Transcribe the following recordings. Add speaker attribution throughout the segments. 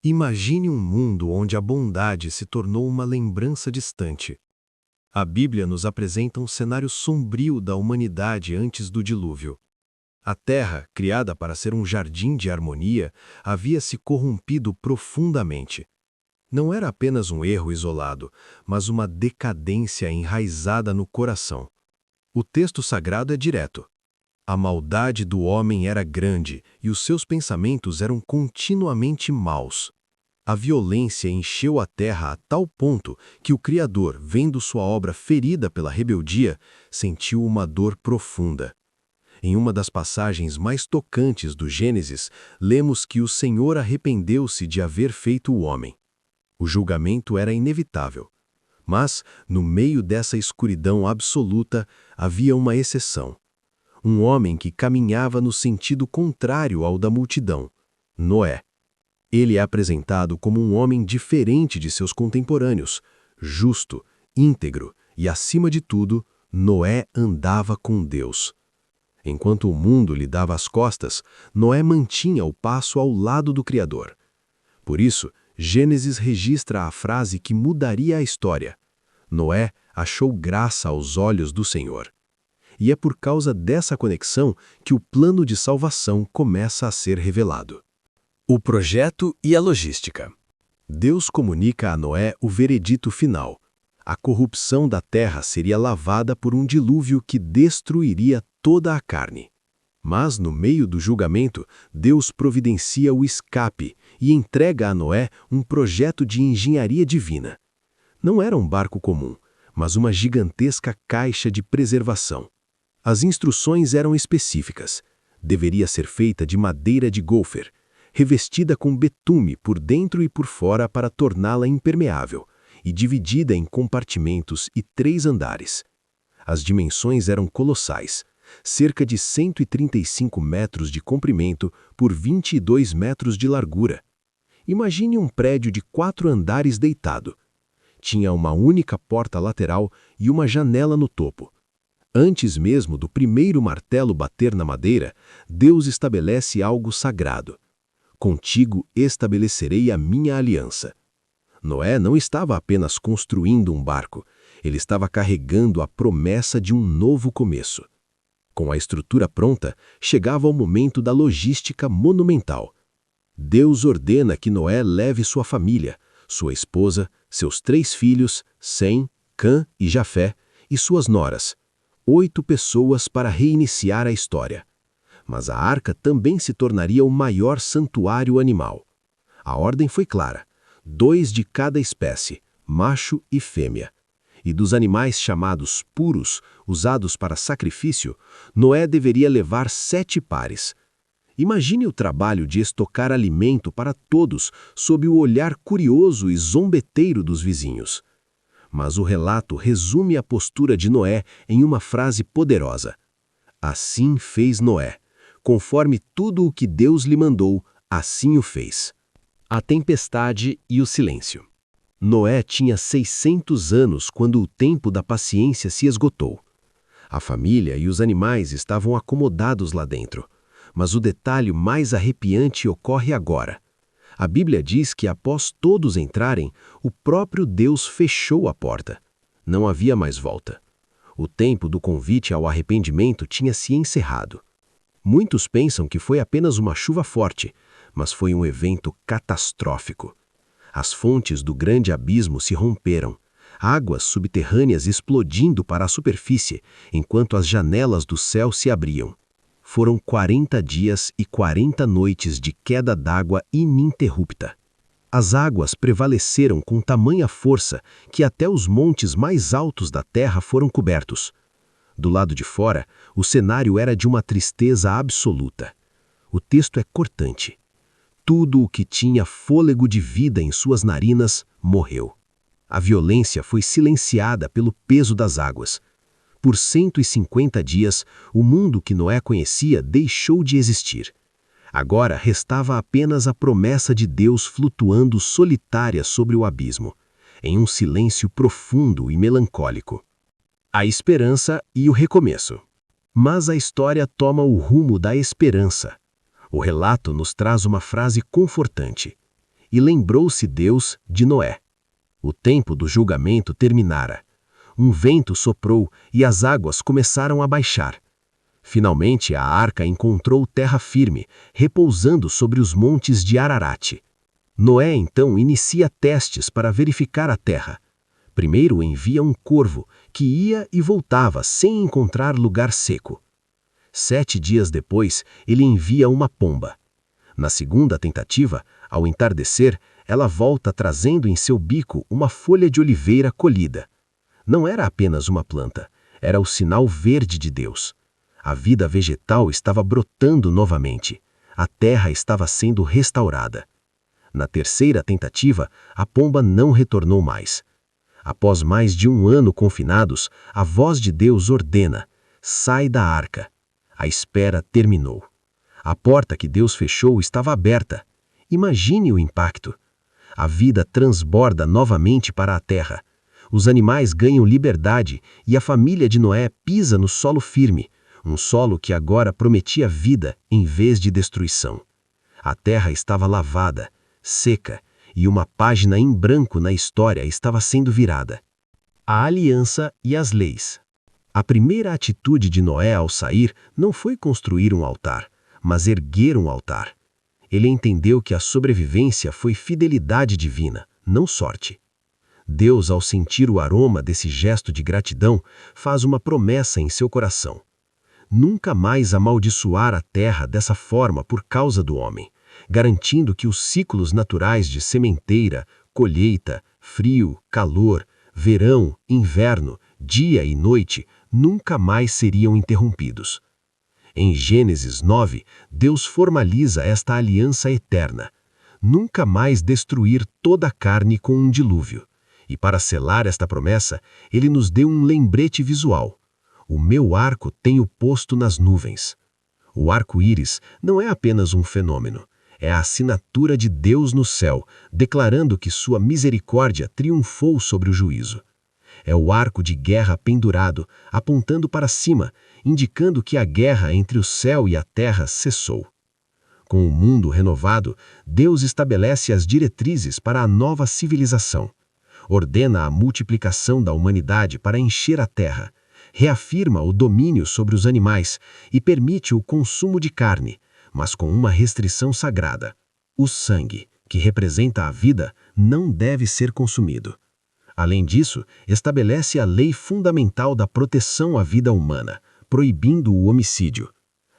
Speaker 1: Imagine um mundo onde a bondade se tornou uma lembrança distante. A Bíblia nos apresenta um cenário sombrio da humanidade antes do dilúvio. A terra, criada para ser um jardim de harmonia, havia se corrompido profundamente. Não era apenas um erro isolado, mas uma decadência enraizada no coração. O texto sagrado é direto. A maldade do homem era grande e os seus pensamentos eram continuamente maus. A violência encheu a terra a tal ponto que o Criador, vendo sua obra ferida pela rebeldia, sentiu uma dor profunda. Em uma das passagens mais tocantes do Gênesis, lemos que o Senhor arrependeu-se de haver feito o homem. O julgamento era inevitável. Mas, no meio dessa escuridão absoluta, havia uma exceção. Um homem que caminhava no sentido contrário ao da multidão: Noé. Ele é apresentado como um homem diferente de seus contemporâneos, justo, íntegro e, acima de tudo, Noé andava com Deus. Enquanto o mundo lhe dava as costas, Noé mantinha o passo ao lado do Criador. Por isso, Gênesis registra a frase que mudaria a história: Noé achou graça aos olhos do Senhor. E é por causa dessa conexão que o plano de salvação começa a ser revelado. O projeto e a logística. Deus comunica a Noé o veredito final. A corrupção da terra seria lavada por um dilúvio que destruiria toda a carne. Mas, no meio do julgamento, Deus providencia o escape e entrega a Noé um projeto de engenharia divina. Não era um barco comum, mas uma gigantesca caixa de preservação. As instruções eram específicas. Deveria ser feita de madeira de gôfer, revestida com betume por dentro e por fora para torná-la impermeável, e dividida em compartimentos e 3 andares. As dimensões eram colossais, cerca de 135 metros de comprimento por 22 metros de largura. Imagine um prédio de 4 andares deitado. Tinha uma única porta lateral e uma janela no topo. Antes mesmo do primeiro martelo bater na madeira, Deus estabelece algo sagrado. Contigo estabelecerei a minha aliança. Noé não estava apenas construindo um barco, ele estava carregando a promessa de um novo começo. Com a estrutura pronta, chegava o momento da logística monumental. Deus ordena que Noé leve sua família, sua esposa, seus 3 filhos, Sem, Cã e Jafé, e suas noras, 8 pessoas para reiniciar a história. Mas a arca também se tornaria o maior santuário animal. A ordem foi clara: 2 de cada espécie, macho e fêmea. E dos animais chamados puros, usados para sacrifício, Noé deveria levar 7 pares. Imagine o trabalho de estocar alimento para todos sob o olhar curioso e zombeteiro dos vizinhos. Mas o relato resume a postura de Noé em uma frase poderosa: Assim fez Noé. Conforme tudo o que Deus lhe mandou, assim o fez. A tempestade e o silêncio. Noé tinha 600 anos quando o tempo da paciência se esgotou. A família e os animais estavam acomodados lá dentro. Mas o detalhe mais arrepiante ocorre agora. A Bíblia diz que após todos entrarem, o próprio Deus fechou a porta. Não havia mais volta. O tempo do convite ao arrependimento tinha se encerrado. Muitos pensam que foi apenas uma chuva forte, mas foi um evento catastrófico. As fontes do grande abismo se romperam, águas subterrâneas explodindo para a superfície, enquanto as janelas do céu se abriam. Foram 40 dias e 40 noites de queda d'água ininterrupta. As águas prevaleceram com tamanha força que até os montes mais altos da terra foram cobertos. Do lado de fora, o cenário era de uma tristeza absoluta. O texto é cortante. Tudo o que tinha fôlego de vida em suas narinas morreu. A violência foi silenciada pelo peso das águas. Por 150 dias, o mundo que Noé conhecia deixou de existir. Agora restava apenas a promessa de Deus flutuando solitária sobre o abismo, em um silêncio profundo e melancólico. A esperança e o recomeço. Mas a história toma o rumo da esperança. O relato nos traz uma frase confortante:
Speaker 2: e lembrou-se Deus de Noé. O tempo do julgamento terminara. Um vento soprou e as águas começaram a baixar. Finalmente a arca encontrou terra firme, repousando sobre os montes de Ararat. Noé então inicia testes para verificar a terra. Primeiro envia um corvo, que ia e voltava sem encontrar lugar seco. 7 dias depois, ele envia uma pomba. Na segunda tentativa, ao entardecer, ela volta trazendo em seu bico uma folha de oliveira colhida. Não era apenas uma planta, era o sinal verde de Deus. A vida vegetal estava brotando novamente. A terra estava sendo restaurada. Na terceira tentativa, a pomba não retornou mais. Após mais de 1 ano confinados, a voz de Deus ordena: sai da arca. A espera terminou. A porta que Deus fechou estava aberta. Imagine o impacto. A vida transborda novamente para a terra. Os animais ganham liberdade e a família de Noé pisa no solo firme, um solo que agora prometia vida em vez de destruição. A terra estava lavada, seca, e uma página em branco na história estava sendo virada. A aliança e as leis. A primeira atitude de Noé ao sair não foi construir um altar, mas erguer um altar. Ele entendeu que a sobrevivência foi fidelidade divina, não sorte. Deus, ao sentir o aroma desse gesto de gratidão, faz uma promessa em seu coração: nunca mais amaldiçoar a terra dessa forma por causa do homem, garantindo que os ciclos naturais de sementeira, colheita, frio, calor, verão, inverno, dia e noite nunca mais seriam interrompidos. Em Gênesis 9, Deus formaliza esta aliança eterna: nunca mais destruir toda a carne com um dilúvio. E para selar esta promessa, ele nos deu um lembrete visual: o meu arco tenho posto nas nuvens. O arco-íris não é apenas um fenômeno, é a assinatura de Deus no céu, declarando que sua misericórdia triunfou sobre o juízo. É o arco de guerra pendurado, apontando para cima, indicando que a guerra entre o céu e a terra cessou. Com o mundo renovado, Deus estabelece as diretrizes para a nova civilização. Ordena a multiplicação da humanidade para encher a terra, reafirma o domínio sobre os animais e permite o consumo de carne, mas com uma restrição sagrada: o sangue, que representa a vida, não deve ser consumido. Além disso, estabelece a lei fundamental da proteção à vida humana, proibindo o homicídio.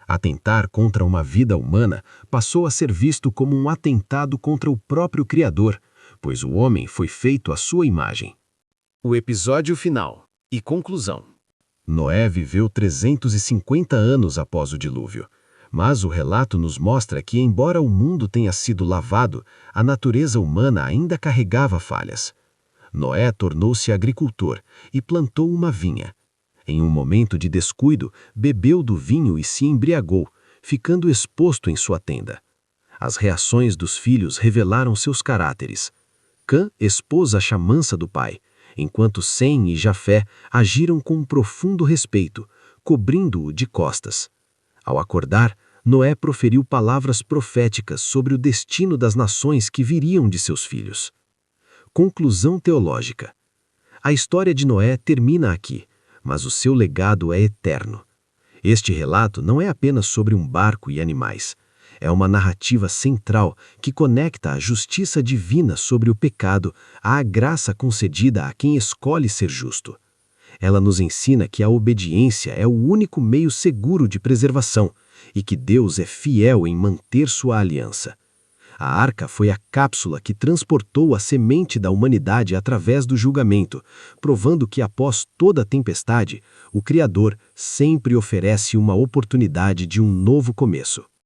Speaker 2: Atentar contra uma vida humana passou a ser visto como um atentado contra o próprio Criador, pois o homem foi feito à sua imagem.
Speaker 3: O episódio final e conclusão.
Speaker 2: Noé viveu 350 anos após o dilúvio, mas o relato nos mostra que, embora o mundo tenha sido lavado, a natureza humana ainda carregava falhas. Noé tornou-se agricultor e plantou uma vinha. Em um momento de descuido, bebeu do vinho e se embriagou, ficando exposto em sua tenda. As reações dos filhos revelaram seus caráteres. Cã expôs a chamança do pai, enquanto Sem e Jafé agiram com um profundo respeito, cobrindo-o de costas. Ao acordar, Noé proferiu palavras proféticas sobre o destino das nações que viriam de seus filhos. Conclusão teológica. A história de Noé termina aqui, mas o seu legado é eterno. Este relato não é apenas sobre um barco e animais. É uma narrativa central que conecta a justiça divina sobre o pecado à graça concedida a quem escolhe ser justo. Ela nos ensina que a obediência é o único meio seguro de preservação e que Deus é fiel em manter sua aliança. A arca foi a cápsula que transportou a semente da humanidade através do julgamento, provando que após toda tempestade, o Criador sempre oferece uma oportunidade de um novo começo.